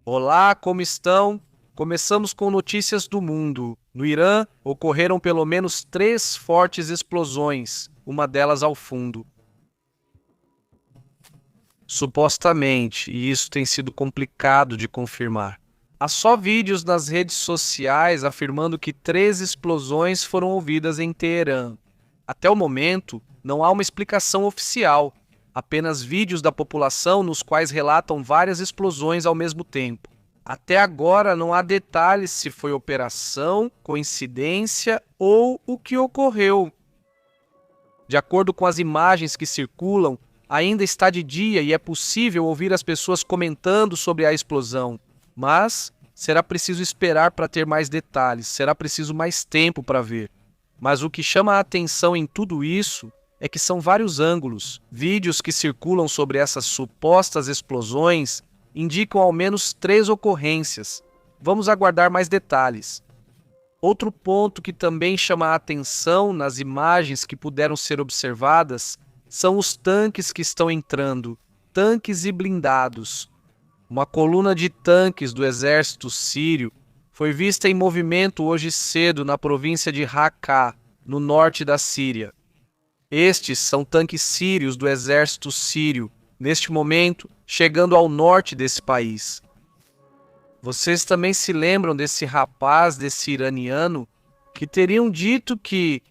Olá, como estão? Começamos com notícias do mundo. No Irã, ocorreram pelo menos 3 fortes explosões, uma delas ao fundo. Supostamente, e isso tem sido complicado de confirmar. Há só vídeos nas redes sociais afirmando que 3 explosões foram ouvidas em Teherã. Até o momento, não há uma explicação oficial, apenas vídeos da população nos quais relatam várias explosões ao mesmo tempo. Até agora não há detalhes se foi operação, coincidência ou o que ocorreu. De acordo com as imagens que circulam, ainda está de dia e é possível ouvir as pessoas comentando sobre a explosão. Mas será preciso esperar para ter mais detalhes, será preciso mais tempo para ver. Mas o que chama a atenção em tudo isso é que são vários ângulos. Vídeos que circulam sobre essas supostas explosões indicam ao menos 3 ocorrências. Vamos aguardar mais detalhes. Outro ponto que também chama a atenção nas imagens que puderam ser observadas são os tanques que estão entrando, tanques e blindados. Uma coluna de tanques do exército sírio foi vista em movimento hoje cedo na província de Raqqa, no norte da Síria. Estes são tanques sírios do exército sírio, neste momento chegando ao norte desse país. Vocês também se lembram desse rapaz, desse iraniano, que teriam dito que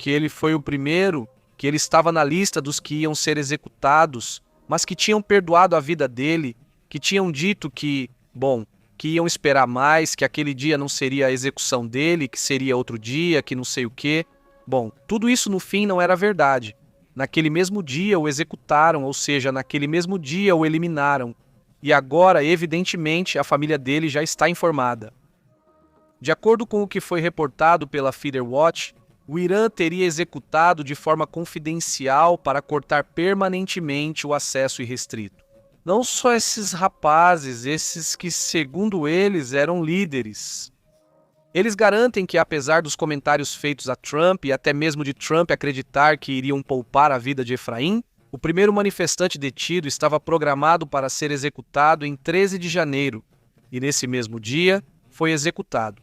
ele foi o primeiro, que ele estava na lista dos que iam ser executados, mas que tinham perdoado a vida dele, que tinham dito que iam esperar mais, que aquele dia não seria a execução dele, que seria outro dia, que não sei o quê. Tudo isso no fim não era verdade. Naquele mesmo dia o executaram, ou seja, naquele mesmo dia o eliminaram. E agora, evidentemente, a família dele já está informada. De acordo com o que foi reportado pela Feeder Watch, o Irã teria executado de forma confidencial para cortar permanentemente o acesso irrestrito. Não só esses rapazes, esses que, segundo eles, eram líderes. Eles garantem que, apesar dos comentários feitos a Trump e até mesmo de Trump acreditar que iriam poupar a vida de Efraim, o primeiro manifestante detido estava programado para ser executado em 13 de janeiro, e nesse mesmo dia foi executado.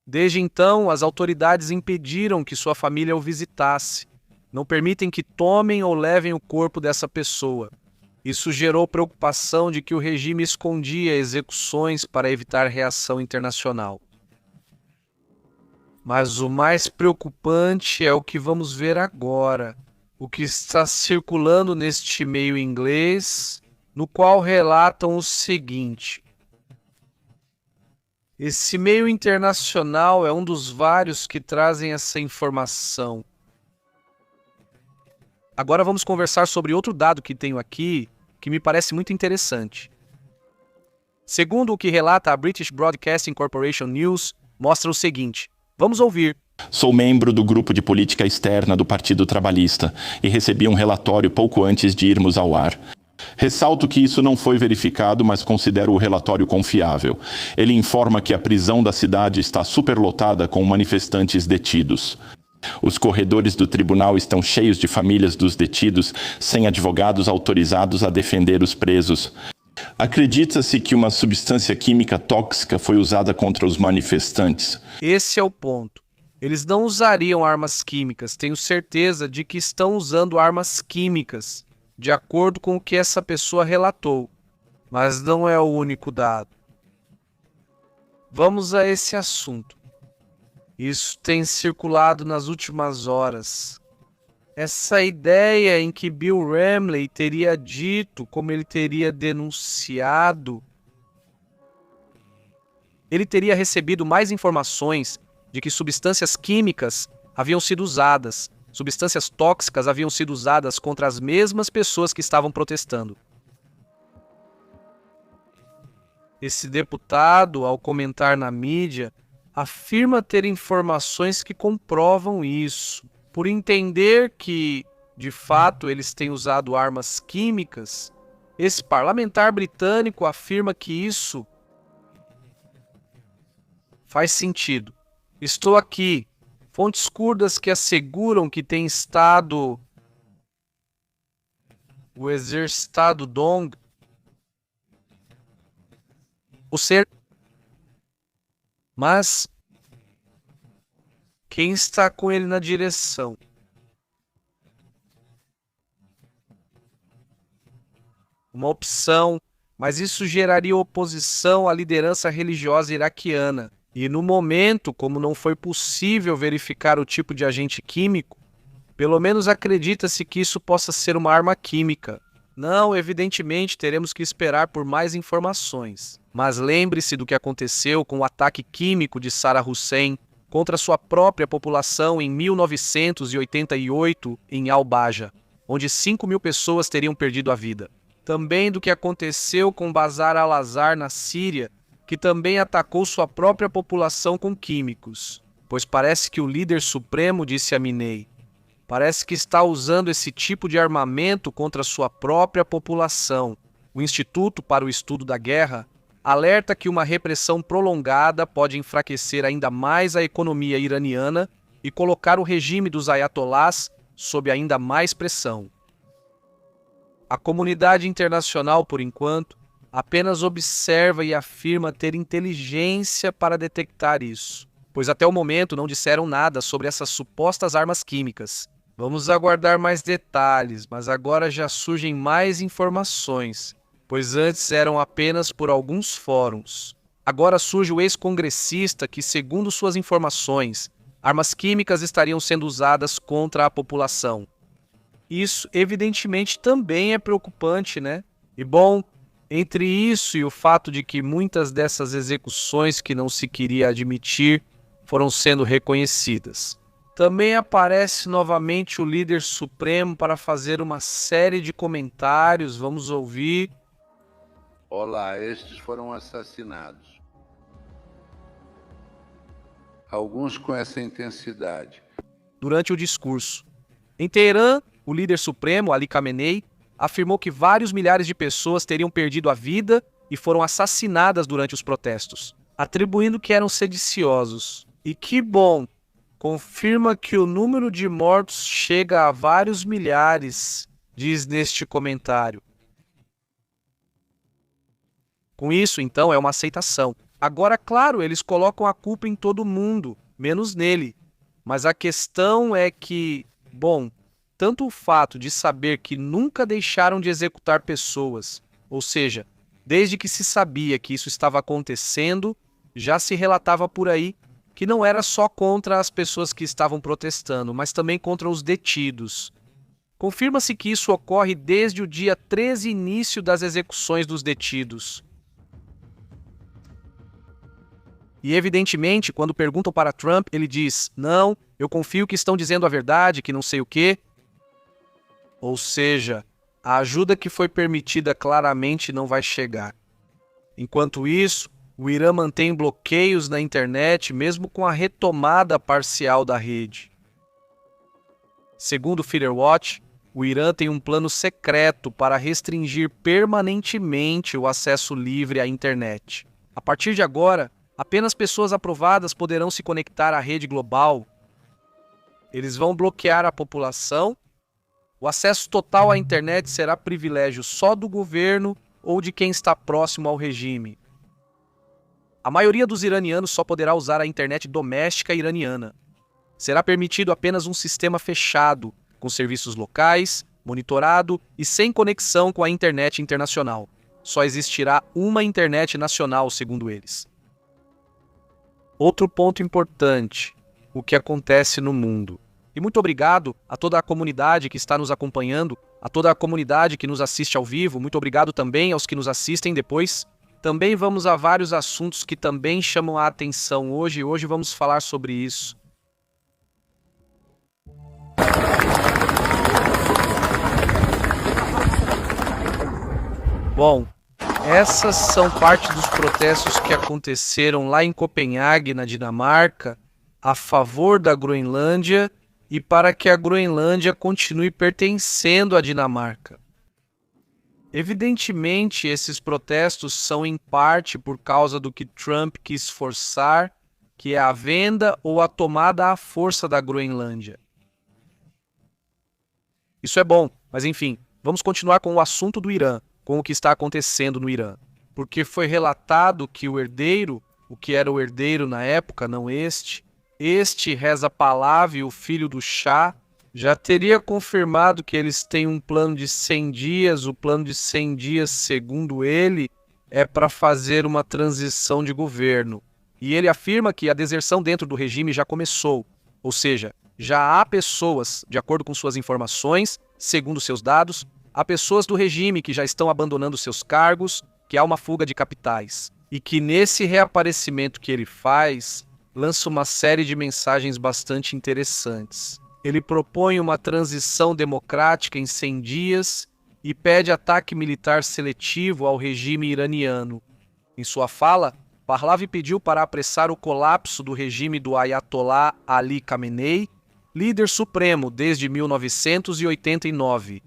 Desde então, as autoridades impediram que sua família o visitasse. Não permitem que tomem ou levem o corpo dessa pessoa. Isso gerou preocupação de que o regime escondia execuções para evitar reação internacional. Mas o mais preocupante é o que vamos ver agora. O que está circulando neste meio inglês, no qual relatam o seguinte. Esse meio internacional é um dos vários que trazem essa informação. Agora vamos conversar sobre outro dado que tenho aqui, que me parece muito interessante. Segundo o que relata a British Broadcasting Corporation News, mostra o seguinte. Vamos ouvir. Sou membro do grupo de política externa do Partido Trabalhista e recebi um relatório pouco antes de irmos ao ar. Ressalto que isso não foi verificado, mas considero o relatório confiável. Ele informa que a prisão da cidade está superlotada com manifestantes detidos. Os corredores do tribunal estão cheios de famílias dos detidos, sem advogados autorizados a defender os presos. Acredita-se que uma substância química tóxica foi usada contra os manifestantes. Esse é o ponto. Eles não usariam armas químicas, tenho certeza de que estão usando armas químicas, de acordo com o que essa pessoa relatou. Mas não é o único dado. Vamos a esse assunto. Isso tem circulado nas últimas horas. Essa ideia em que Bill Ramley teria dito, como ele teria denunciado, ele teria recebido mais informações de que substâncias químicas haviam sido usadas, substâncias tóxicas haviam sido usadas contra as mesmas pessoas que estavam protestando. Esse deputado, ao comentar na mídia, afirma ter informações que comprovam isso. Por entender que, de fato, eles têm usado armas químicas, esse parlamentar britânico afirma que isso faz sentido. Estou aqui. Fontes curdas que asseguram que tem estado o exercitado Dong Mas quem está com ele na direção? Uma opção, mas isso geraria oposição à liderança religiosa iraquiana. E no momento, como não foi possível verificar o tipo de agente químico, pelo menos acredita-se que isso possa ser uma arma química. Não, evidentemente, teremos que esperar por mais informações. Mas lembre-se do que aconteceu com o ataque químico de Saddam Hussein contra sua própria população em 1988 em Al-Baja, onde 5.000 pessoas teriam perdido a vida. Também do que aconteceu com Bashar al-Assad na Síria, que também atacou sua própria população com químicos. Pois parece que o líder supremo disse a Minei, parece que está usando esse tipo de armamento contra sua própria população. O Instituto para o Estudo da Guerra alerta que uma repressão prolongada pode enfraquecer ainda mais a economia iraniana e colocar o regime dos ayatolás sob ainda mais pressão. A comunidade internacional, por enquanto, apenas observa e afirma ter inteligência para detectar isso, pois até o momento não disseram nada sobre essas supostas armas químicas. Vamos aguardar mais detalhes, mas agora já surgem mais informações, pois antes eram apenas por alguns fóruns. Agora surge o ex-congressista que, segundo suas informações, armas químicas estariam sendo usadas contra a população. Isso, evidentemente, também é preocupante, né? E bom, entre isso e o fato de que muitas dessas execuções que não se queria admitir foram sendo reconhecidas. Também aparece novamente o líder supremo para fazer uma série de comentários. Vamos ouvir. Olá, estes foram assassinados. Alguns com essa intensidade. Durante o discurso. Em Teherã, o líder supremo, Ali Khamenei, afirmou que vários milhares de pessoas teriam perdido a vida e foram assassinadas durante os protestos, atribuindo que eram sediciosos. E que bom! Confirma que o número de mortos chega a vários milhares, diz neste comentário. Com isso, então, é uma aceitação. Agora, claro, eles colocam a culpa em todo mundo, menos nele. Mas a questão é que, bom, tanto o fato de saber que nunca deixaram de executar pessoas, ou seja, desde que se sabia que isso estava acontecendo, já se relatava por aí que não era só contra as pessoas que estavam protestando, mas também contra os detidos. Confirma-se que isso ocorre desde o dia 13, início das execuções dos detidos. E evidentemente, quando perguntam para Trump, ele diz, não, eu confio que estão dizendo a verdade, que não sei o quê. Ou seja, a ajuda que foi permitida claramente não vai chegar. Enquanto isso, o Irã mantém bloqueios na internet, mesmo com a retomada parcial da rede. Segundo o Firewatch, o Irã tem um plano secreto para restringir permanentemente o acesso livre à internet. A partir de agora, apenas pessoas aprovadas poderão se conectar à rede global. Eles vão bloquear a população. O acesso total à internet será privilégio só do governo ou de quem está próximo ao regime. A maioria dos iranianos só poderá usar a internet doméstica iraniana. Será permitido apenas um sistema fechado, com serviços locais, monitorado e sem conexão com a internet internacional. Só existirá uma internet nacional, segundo eles. Outro ponto importante, o que acontece no mundo. E muito obrigado a toda a comunidade que está nos acompanhando, a toda a comunidade que nos assiste ao vivo, muito obrigado também aos que nos assistem depois. Também vamos a vários assuntos que também chamam a atenção hoje, e hoje vamos falar sobre isso. Bom, essas são parte dos protestos que aconteceram lá em Copenhague, na Dinamarca, a favor da Groenlândia e para que a Groenlândia continue pertencendo à Dinamarca. Evidentemente, esses protestos são em parte por causa do que Trump quis forçar, que é a venda ou a tomada à força da Groenlândia. Isso é bom, mas enfim, vamos continuar com o assunto do Irã, com o que está acontecendo no Irã. porque foi relatado que o herdeiro, o que era o herdeiro na época, não este, Reza Pahlavi, o filho do Shah, já teria confirmado que eles têm um plano de 100 dias. O plano de 100 dias, segundo ele, é para fazer uma transição de governo. E ele afirma que a deserção dentro do regime já começou, ou seja, já há pessoas, de acordo com suas informações, segundo seus dados, há pessoas do regime que já estão abandonando seus cargos, que há uma fuga de capitais. E que nesse reaparecimento que ele faz, lança uma série de mensagens bastante interessantes. Ele propõe uma transição democrática em 100 dias e pede ataque militar seletivo ao regime iraniano. Em sua fala, Pahlavi pediu para apressar o colapso do regime do Ayatollah Ali Khamenei, líder supremo desde 1989.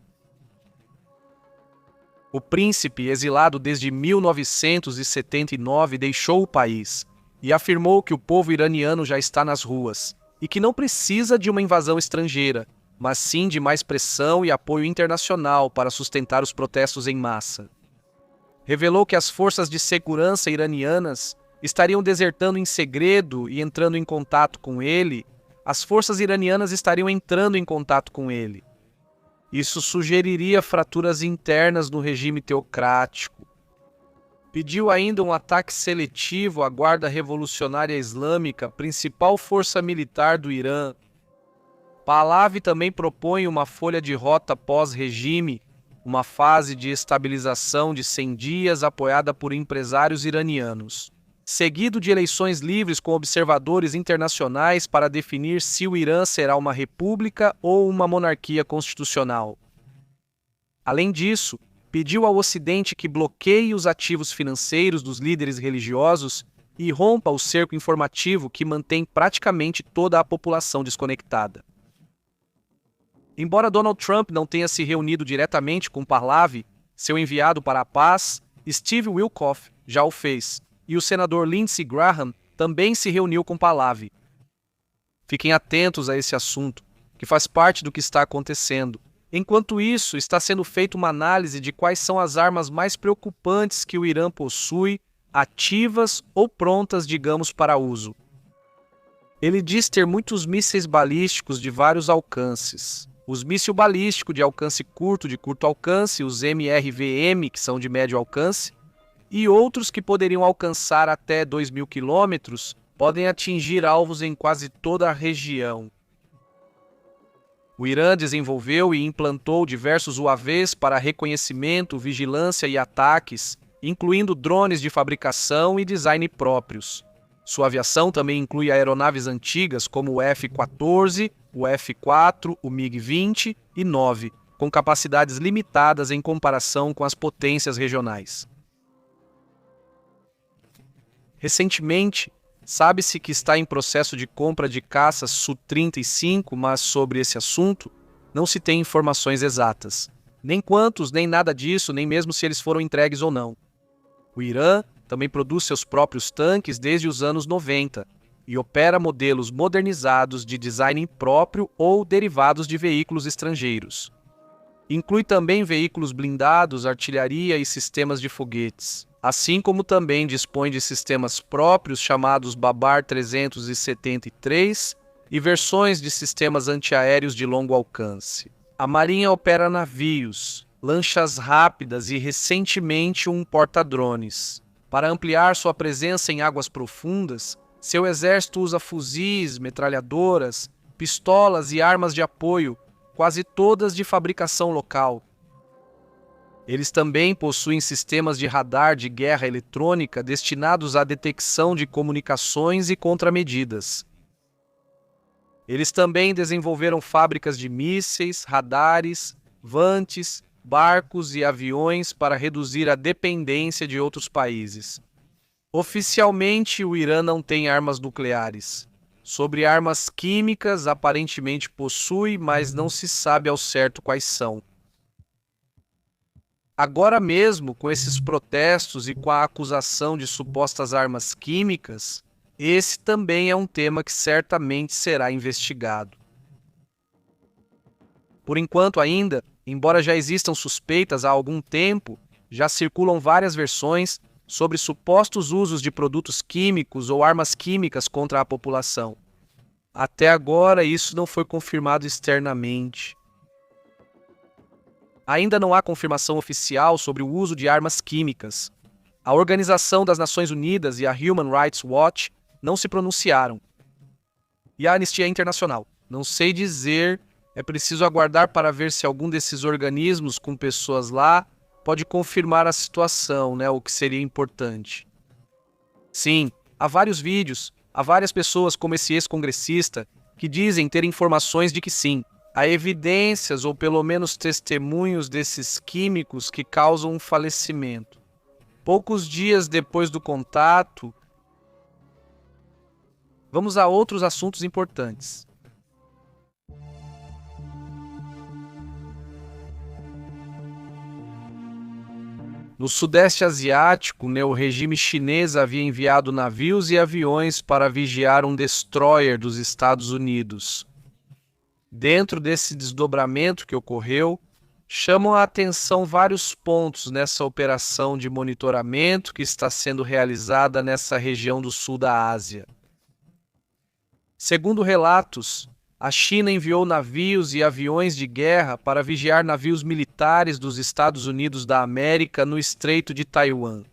O príncipe, exilado desde 1979, deixou o país e afirmou que o povo iraniano já está nas ruas e que não precisa de uma invasão estrangeira, mas sim de mais pressão e apoio internacional para sustentar os protestos em massa. Revelou que as forças de segurança iranianas estariam desertando em segredo e entrando em contato com ele. As forças iranianas estariam entrando em contato com ele. Isso sugeriria fraturas internas no regime teocrático. Pediu ainda um ataque seletivo à Guarda Revolucionária Islâmica, principal força militar do Irã. Pahlavi também propõe uma folha de rota pós-regime, uma fase de estabilização de 100 dias apoiada por empresários iranianos, seguido de eleições livres com observadores internacionais para definir se o Irã será uma república ou uma monarquia constitucional. Além disso, pediu ao Ocidente que bloqueie os ativos financeiros dos líderes religiosos e rompa o cerco informativo que mantém praticamente toda a população desconectada. Embora Donald Trump não tenha se reunido diretamente com Pahlavi, seu enviado para a paz, Steve Witkoff, já o fez, e o senador Lindsey Graham também se reuniu com Pahlavi. Fiquem atentos a esse assunto, que faz parte do que está acontecendo. Enquanto isso, está sendo feita uma análise de quais são as armas mais preocupantes que o Irã possui, ativas ou prontas, digamos, para uso. Ele diz ter muitos mísseis balísticos de vários alcances. Os mísseis balísticos de curto alcance, os MRVM, que são de médio alcance, e outros que poderiam alcançar até 2.000 quilômetros, podem atingir alvos em quase toda a região. O Irã desenvolveu e implantou diversos UAVs para reconhecimento, vigilância e ataques, incluindo drones de fabricação e design próprios. Sua aviação também inclui aeronaves antigas como o F-14, o F-4, o MiG-20 e 9, com capacidades limitadas em comparação com as potências regionais. Recentemente, sabe-se que está em processo de compra de caças Su-35, mas sobre esse assunto não se tem informações exatas. Nem quantos, nem nada disso, nem mesmo se eles foram entregues ou não. O Irã também produz seus próprios tanques desde os anos 90 e opera modelos modernizados de design próprio ou derivados de veículos estrangeiros. Inclui também veículos blindados, artilharia e sistemas de foguetes, assim como também dispõe de sistemas próprios chamados Babar 373 e versões de sistemas antiaéreos de longo alcance. A Marinha opera navios, lanchas rápidas e recentemente um porta-drones. Para ampliar sua presença em águas profundas, seu exército usa fuzis, metralhadoras, pistolas e armas de apoio, quase todas de fabricação local. Eles também possuem sistemas de radar de guerra eletrônica destinados à detecção de comunicações e contramedidas. Eles também desenvolveram fábricas de mísseis, radares, vantes, barcos e aviões para reduzir a dependência de outros países. Oficialmente, o Irã não tem armas nucleares. Sobre armas químicas, aparentemente possui, mas não se sabe ao certo quais são. Agora mesmo, com esses protestos e com a acusação de supostas armas químicas, esse também é um tema que certamente será investigado. Por enquanto ainda, embora já existam suspeitas há algum tempo, já circulam várias versões sobre supostos usos de produtos químicos ou armas químicas contra a população. Até agora, isso não foi confirmado externamente. Ainda não há confirmação oficial sobre o uso de armas químicas. A Organização das Nações Unidas e a Human Rights Watch não se pronunciaram. E a Anistia Internacional? Não sei dizer, é preciso aguardar para ver se algum desses organismos com pessoas lá pode confirmar a situação, né, o que seria importante. Sim, há vários vídeos, há várias pessoas como esse ex-congressista que dizem ter informações de que sim, há evidências ou pelo menos testemunhos desses químicos que causam um falecimento. Poucos dias depois do contato, vamos a outros assuntos importantes. No Sudeste Asiático, o regime chinês havia enviado navios e aviões para vigiar um destroyer dos Estados Unidos. Dentro desse desdobramento que ocorreu, chamam a atenção vários pontos nessa operação de monitoramento que está sendo realizada nessa região do sul da Ásia. Segundo relatos, a China enviou navios e aviões de guerra para vigiar navios militares dos Estados Unidos da América no Estreito de Taiwan.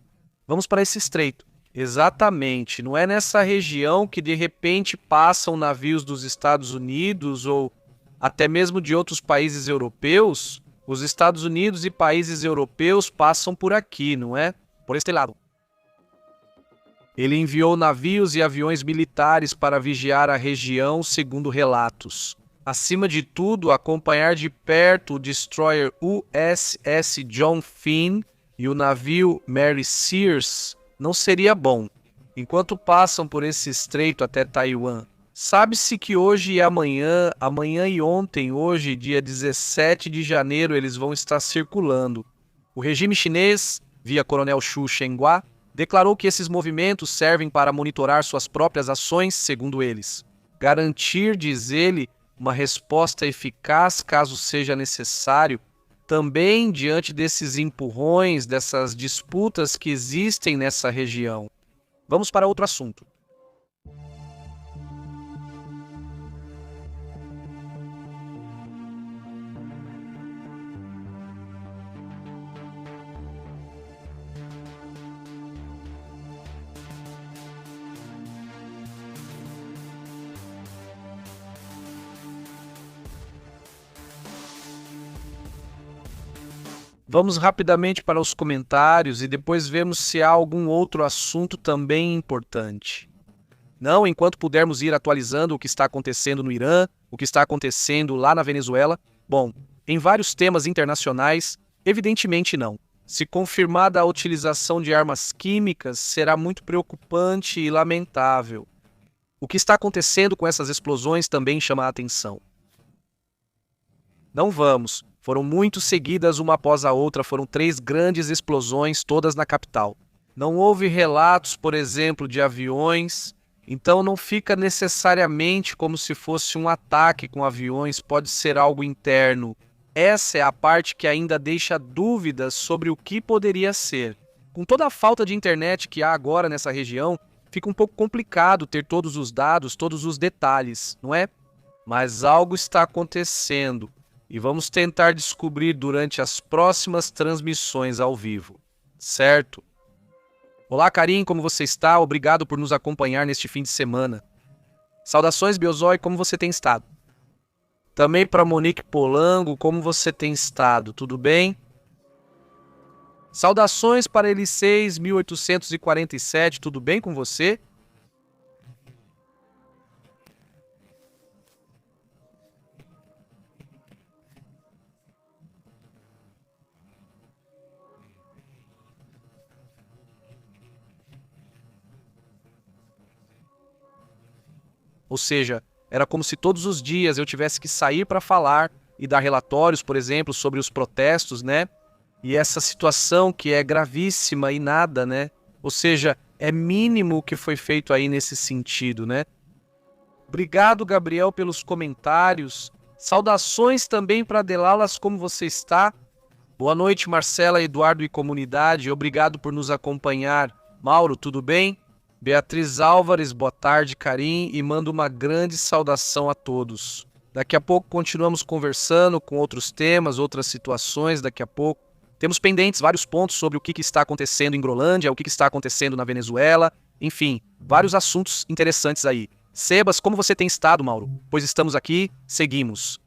Vamos para esse estreito. Exatamente, não é nessa região que de repente passam navios dos Estados Unidos ou até mesmo de outros países europeus. Os Estados Unidos e países europeus passam por aqui, não é? Por este lado. Ele enviou navios e aviões militares para vigiar a região, segundo relatos. Acima de tudo, acompanhar de perto o destroyer USS John Finn e o navio Mary Sears não seria bom, enquanto passam por esse estreito até Taiwan. Sabe-se que hoje e amanhã e ontem, hoje, dia 17 de janeiro, eles vão estar circulando. O regime chinês, via Coronel Xu Shenghua, declarou que esses movimentos servem para monitorar suas próprias ações, segundo eles. Garantir, diz ele, uma resposta eficaz caso seja necessário, também diante desses empurrões, dessas disputas que existem nessa região. Vamos para outro assunto. Vamos rapidamente para os comentários e depois vemos se há algum outro assunto também importante. Não, enquanto pudermos ir atualizando o que está acontecendo no Irã, o que está acontecendo lá na Venezuela. Bom, em vários temas internacionais, evidentemente não. Se confirmada a utilização de armas químicas, será muito preocupante e lamentável. O que está acontecendo com essas explosões também chama a atenção. Não vamos. Foram muito seguidas uma após a outra, foram 3 grandes explosões, todas na capital. Não houve relatos, por exemplo, de aviões, então não fica necessariamente como se fosse um ataque com aviões, pode ser algo interno. Essa é a parte que ainda deixa dúvidas sobre o que poderia ser. Com toda a falta de internet que há agora nessa região, fica um pouco complicado ter todos os dados, todos os detalhes, não é? Mas algo está acontecendo. E vamos tentar descobrir durante as próximas transmissões ao vivo, certo? Olá, Karim, como você está? Obrigado por nos acompanhar neste fim de semana. Saudações, Biozói, como você tem estado? Também para Monique Polango, como você tem estado? Tudo bem? Saudações para Eliseis 1847, tudo bem com você? Ou seja, era como se todos os dias eu tivesse que sair para falar e dar relatórios, por exemplo, sobre os protestos, né? E essa situação que é gravíssima e nada, né? Ou seja, é mínimo o que foi feito aí nesse sentido, né? Obrigado, Gabriel, pelos comentários. Saudações também para Delalas, como você está? Boa noite, Marcela, Eduardo e comunidade. Obrigado por nos acompanhar. Mauro, tudo bem? Beatriz Álvares, boa tarde, Karim, e mando uma grande saudação a todos. Daqui a pouco continuamos conversando com outros temas, outras situações. Daqui a pouco temos pendentes vários pontos sobre o que está acontecendo em Grolândia, o que está acontecendo na Venezuela, enfim, vários assuntos interessantes aí. Sebas, como você tem estado, Mauro? Pois estamos aqui, seguimos.